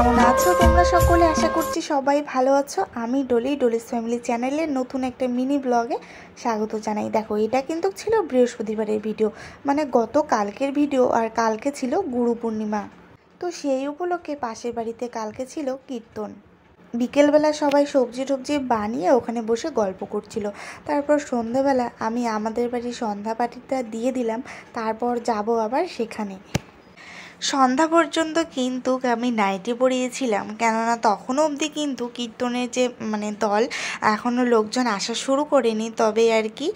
কেমন আছো তোমরা সকলে? আশা করছি সবাই ভালো আছো। আমি ডলিস ফ্যামিলি চ্যানেলের নতুন একটা মিনি ব্লগে স্বাগত জানাই। দেখো, এটা কিন্তু ছিল বৃহস্পতিবারের ভিডিও, মানে গত কালকের ভিডিও, আর কালকে ছিল গুরু পূর্ণিমা। তো সেই উপলক্ষে পাশের বাড়িতে কালকে ছিল কীর্তন। বিকেলবেলা সবাই সবজি টবজি বানিয়ে ওখানে বসে গল্প করছিল। তারপর সন্ধ্যাবেলা আমি আমাদের বাড়ির সন্ধ্যা পাটিটা দিয়ে দিলাম, তারপর যাব আবার সেখানে। সন্ধ্যা পর্যন্ত কিন্তু আমি নাইটি পরিয়েছিলাম, কেননা তখনও অবধি কিন্তু কীর্তনের যে দল এখনও লোকজন আসা শুরু করেনি। তবে আর কি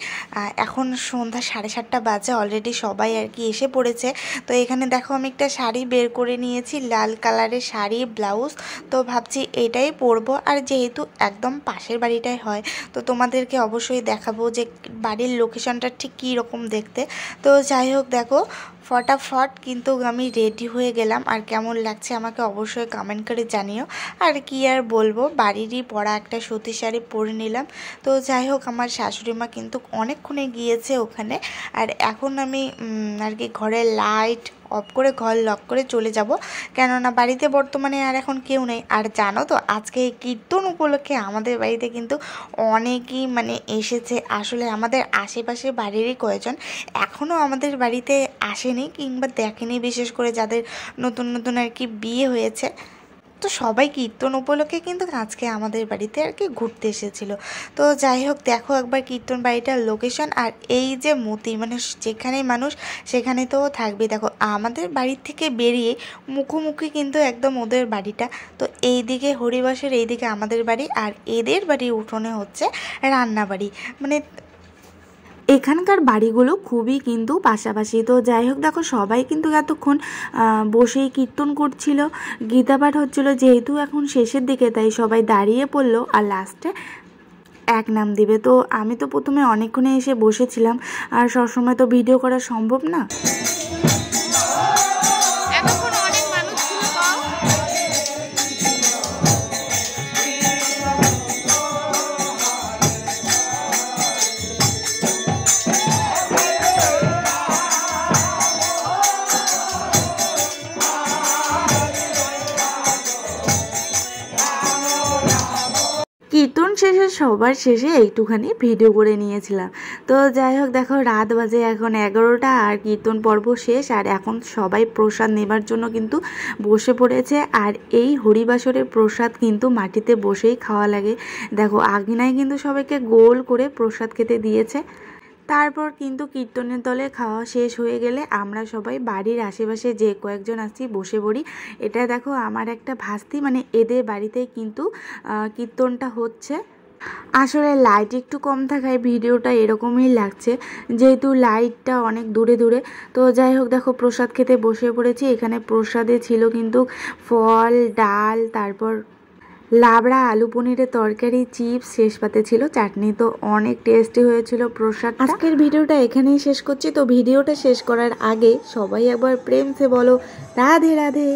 এখন সন্ধ্যা 7:30 বাজে, অলরেডি সবাই আর কি এসে পড়েছে। তো এখানে দেখো আমি একটা শাড়ি বের করে নিয়েছি, লাল কালারের শাড়ি, ব্লাউজ। তো ভাবছি এটাই পরবো, আর যেহেতু একদম পাশের বাড়িটাই হয় তো তোমাদেরকে অবশ্যই দেখাবো যে বাড়ির লোকেশনটা ঠিক কী রকম দেখতে। তো যাই হোক, দেখো ফটাফট কিন্তু আমি রেডি হয়ে গেলাম, আর কেমন লাগছে আমাকে অবশ্যই কমেন্ট করে জানিও। আর কি আর বলবো, বাড়িরই পরা একটা সুতি শাড়ি পরে নিলাম। তো যাই হোক, আমার শাশুড়ি মা কিন্তু অনেকক্ষণে গিয়েছে ওখানে, আর এখন আমি আর কি ঘরের লাইট অফ করে ঘর লক করে চলে যাব, কেননা বাড়িতে বর্তমানে আর এখন কেউ নেই। আর জানো তো, আজকে এই কীর্তন উপলক্ষে আমাদের বাড়িতে কিন্তু অনেকেই এসেছে। আসলে আমাদের আশেপাশে বাড়িরই কয়েকজন এখনও আমাদের বাড়িতে আসেনি কিংবা দেখেনি, বিশেষ করে যাদের নতুন নতুন আর কি বিয়ে হয়েছে। তো সবাই কীর্তন উপলক্ষে কিন্তু আজকে আমাদের বাড়িতে আর কি ঘুরতে এসেছিল। তো যাই হোক, দেখো একবার কীর্তন বাড়িটার লোকেশন, আর এই যে মতি যেখানে মানুষ সেখানে তো থাকবে। দেখো আমাদের বাড়ির থেকে বেরিয়ে মুখোমুখি কিন্তু একদম ওদের বাড়িটা। তো এই দিকে হরিবাসের, এই দিকে আমাদের বাড়ি, আর এদের বাড়ির উঠোনে হচ্ছে রান্নাবাড়ি। এখানকার বাড়িগুলো খুবই কিন্তু পাশাপাশি। তো যাই হোক, দেখো সবাই কিন্তু এতক্ষণ বসেই কীর্তন করছিল, গীতাপাঠ হচ্ছিল। যেহেতু এখন শেষের দিকে তাই সবাই দাঁড়িয়ে পড়লো, আর লাস্টে এক নাম দিবে। তো আমি তো প্রথমে অনেকক্ষণে এসে বসেছিলাম, আর সবসময় তো ভিডিও করা সম্ভব না। কীর্তন শেষে সবার শেষে একটুখানি ভিডিও করে নিয়েছিলাম। তো যাই হোক, দেখো রাত বাজে এখন 11টা, আর কীর্তন পর্ব শেষ, আর এখন সবাই প্রসাদ নেবার জন্য কিন্তু বসে পড়েছে। আর এই হরিবাসরের প্রসাদ কিন্তু মাটিতে বসেই খাওয়া লাগে। দেখো আগিনায় কিন্তু সবাইকে গোল করে প্রসাদ খেতে দিয়েছে। তারপর কিন্তু কীর্তনের দলে খাওয়া শেষ হয়ে গেলে আমরা সবাই বাড়ির আশেপাশে যে কয়েকজন আছি বসে পড়ি। এটা দেখো আমার একটা ভাস্তি, এদের বাড়িতেই কিন্তু কীর্তনটা হচ্ছে। আসলে লাইট একটু কম থাকায় ভিডিওটা এরকমই লাগছে, যেহেতু লাইটটা অনেক দূরে দূরে। তো যাই হোক, দেখো প্রসাদ খেতে বসে পড়েছি। এখানে প্রসাদে ছিল কিন্তু ফল, ডাল, তারপর লাবড়া, আলু পনিরের তরকারি, চিপস, শেষ পাতে ছিল চাটনি। তো অনেক টেস্টি হয়েছিল প্রসাদ। আজকের ভিডিওটা এখানেই শেষ করছি। তো ভিডিওটা শেষ করার আগে সবাই একবার প্রেম সে বলো রাধে রাধে।